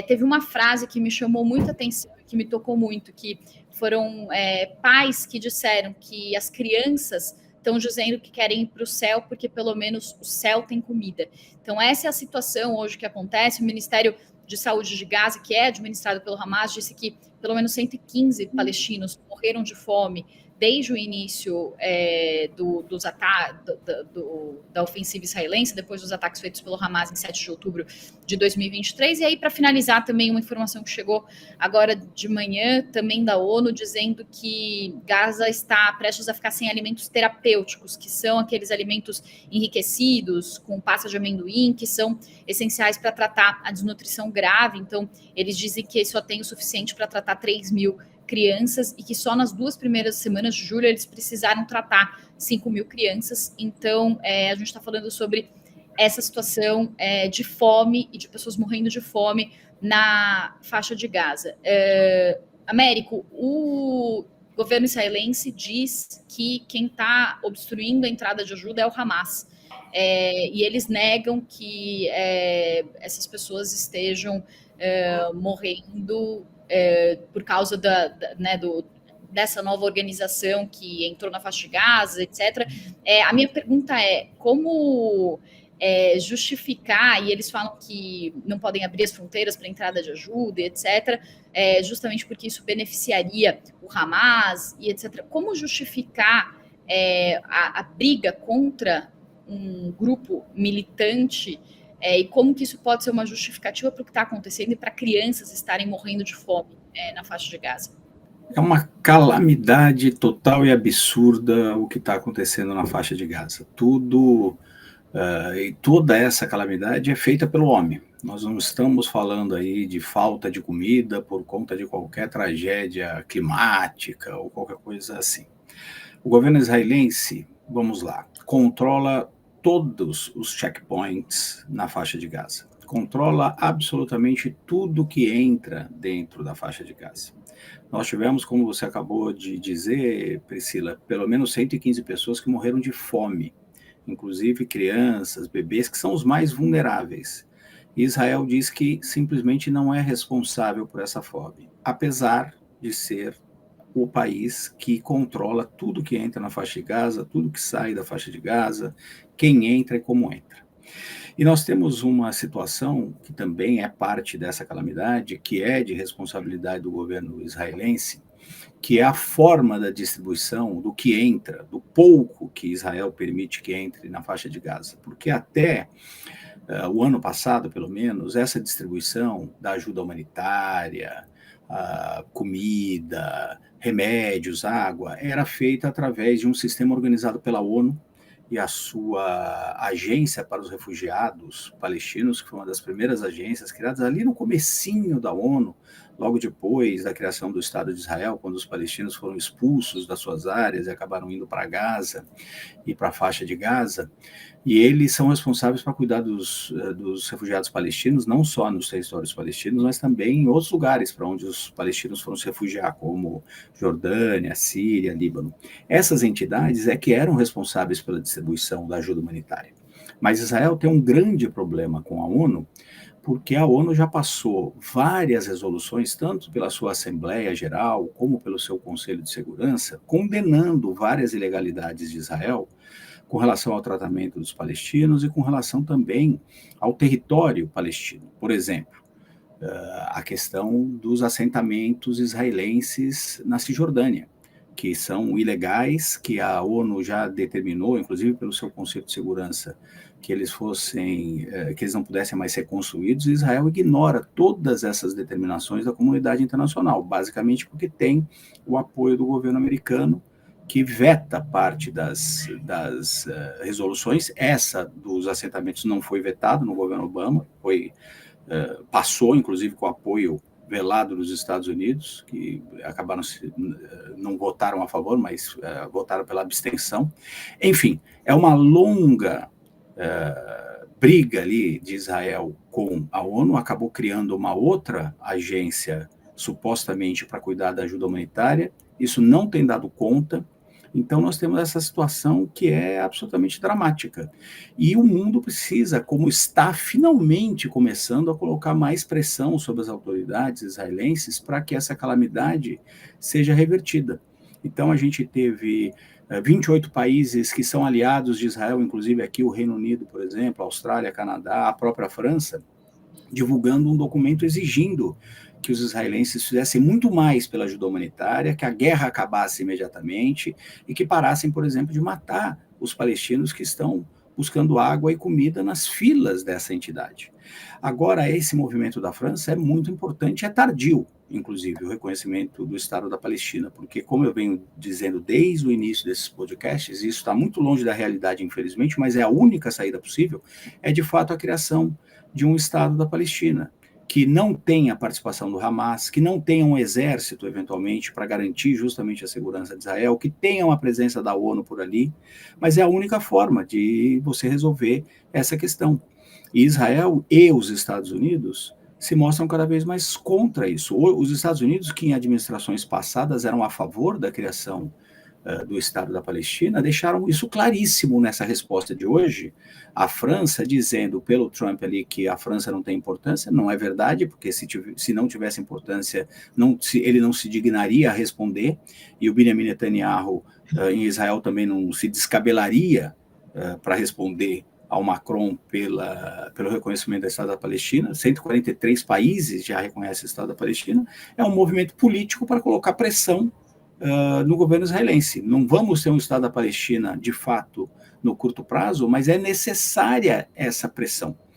teve uma frase que me chamou muita atenção, que me tocou muito, que foram pais que disseram que as crianças estão dizendo que querem ir para o céu porque pelo menos o céu tem comida. Então essa é a situação hoje que acontece. O Ministério de Saúde de Gaza, que é administrado pelo Hamas, disse que pelo menos 115 palestinos morreram de fome desde o início dos da ofensiva israelense, depois dos ataques feitos pelo Hamas em 7 de outubro de 2023. E aí, para finalizar, também uma informação que chegou agora de manhã, também da ONU, dizendo que Gaza está prestes a ficar sem alimentos terapêuticos, que são aqueles alimentos enriquecidos, com pasta de amendoim, que são essenciais para tratar a desnutrição grave. Então, eles dizem que só tem o suficiente para tratar 3 mil crianças e que só nas 2 primeiras semanas de julho eles precisaram tratar 5 mil crianças. Então, a gente está falando sobre essa situação de fome e de pessoas morrendo de fome na faixa de Gaza. Américo, o governo israelense diz que quem está obstruindo a entrada de ajuda é o Hamas. E eles negam que essas pessoas estejam morrendo por causa dessa nova organização que entrou na faixa de Gaza, etc. A minha pergunta é como justificar, e eles falam que não podem abrir as fronteiras para entrada de ajuda, etc., justamente porque isso beneficiaria o Hamas, e etc. Como justificar a briga contra um grupo militante e como que isso pode ser uma justificativa para o que está acontecendo e para crianças estarem morrendo de fome na faixa de Gaza? É uma calamidade total e absurda o que está acontecendo na faixa de Gaza. E toda essa calamidade é feita pelo homem. Nós não estamos falando aí de falta de comida por conta de qualquer tragédia climática ou qualquer coisa assim. O governo israelense, vamos lá, controla todos os checkpoints na faixa de Gaza. Controla absolutamente tudo que entra dentro da faixa de Gaza. Nós tivemos, como você acabou de dizer, Priscila, pelo menos 115 pessoas que morreram de fome, inclusive crianças, bebês, que são os mais vulneráveis. E Israel diz que simplesmente não é responsável por essa fome, apesar de ser o país que controla tudo que entra na faixa de Gaza, tudo que sai da faixa de Gaza, quem entra e como entra. E nós temos uma situação que também é parte dessa calamidade, que é de responsabilidade do governo israelense, que é a forma da distribuição do que entra, do pouco que Israel permite que entre na faixa de Gaza. Porque até o ano passado, pelo menos, essa distribuição da ajuda humanitária, comida, remédios, água, era feita através de um sistema organizado pela ONU e a sua agência para os refugiados palestinos, que foi uma das primeiras agências criadas ali no comecinho da ONU, logo depois da criação do Estado de Israel, quando os palestinos foram expulsos das suas áreas e acabaram indo para Gaza e para a faixa de Gaza. E eles são responsáveis para cuidar dos refugiados palestinos, não só nos territórios palestinos, mas também em outros lugares para onde os palestinos foram se refugiar, como Jordânia, Síria, Líbano. Essas entidades que eram responsáveis pela distribuição da ajuda humanitária. Mas Israel tem um grande problema com a ONU, porque a ONU já passou várias resoluções, tanto pela sua Assembleia Geral, como pelo seu Conselho de Segurança, condenando várias ilegalidades de Israel, com relação ao tratamento dos palestinos e com relação também ao território palestino. Por exemplo, a questão dos assentamentos israelenses na Cisjordânia, que são ilegais, que a ONU já determinou, inclusive pelo seu Conselho de Segurança, que eles não pudessem mais ser construídos, e Israel ignora todas essas determinações da comunidade internacional, basicamente porque tem o apoio do governo americano, que veta parte das resoluções. Essa dos assentamentos não foi vetada no governo Obama, passou, inclusive, com apoio velado dos Estados Unidos, que acabaram não votaram a favor, mas votaram pela abstenção. Enfim, é uma longa briga ali de Israel com a ONU, acabou criando uma outra agência supostamente para cuidar da ajuda humanitária. Isso não tem dado conta. Então, nós temos essa situação que é absolutamente dramática. E o mundo precisa, como está finalmente começando a colocar mais pressão sobre as autoridades israelenses para que essa calamidade seja revertida. Então, a gente teve 28 países que são aliados de Israel, inclusive aqui o Reino Unido, por exemplo, a Austrália, Canadá, a própria França, divulgando um documento exigindo que os israelenses fizessem muito mais pela ajuda humanitária, que a guerra acabasse imediatamente e que parassem, por exemplo, de matar os palestinos que estão buscando água e comida nas filas dessa entidade. Agora, esse movimento da França é muito importante, é tardio, inclusive, o reconhecimento do Estado da Palestina, porque, como eu venho dizendo desde o início desses podcasts, e isso está muito longe da realidade, infelizmente, mas é a única saída possível, é de fato a criação de um Estado da Palestina, que não tenha a participação do Hamas, que não tenha um exército, eventualmente, para garantir justamente a segurança de Israel, que tenha uma presença da ONU por ali, mas é a única forma de você resolver essa questão. E Israel e os Estados Unidos se mostram cada vez mais contra isso. Os Estados Unidos, que em administrações passadas eram a favor da criação do Estado da Palestina, deixaram isso claríssimo nessa resposta de hoje. A França dizendo pelo Trump ali que a França não tem importância, não é verdade, porque se não tivesse importância, ele não se dignaria a responder, e o Benjamin Netanyahu em Israel também não se descabelaria para responder ao Macron pelo reconhecimento do Estado da Palestina. 143 países já reconhecem o Estado da Palestina. É um movimento político para colocar pressão no governo israelense. Não vamos ter um Estado da Palestina, de fato, no curto prazo, mas é necessária essa pressão.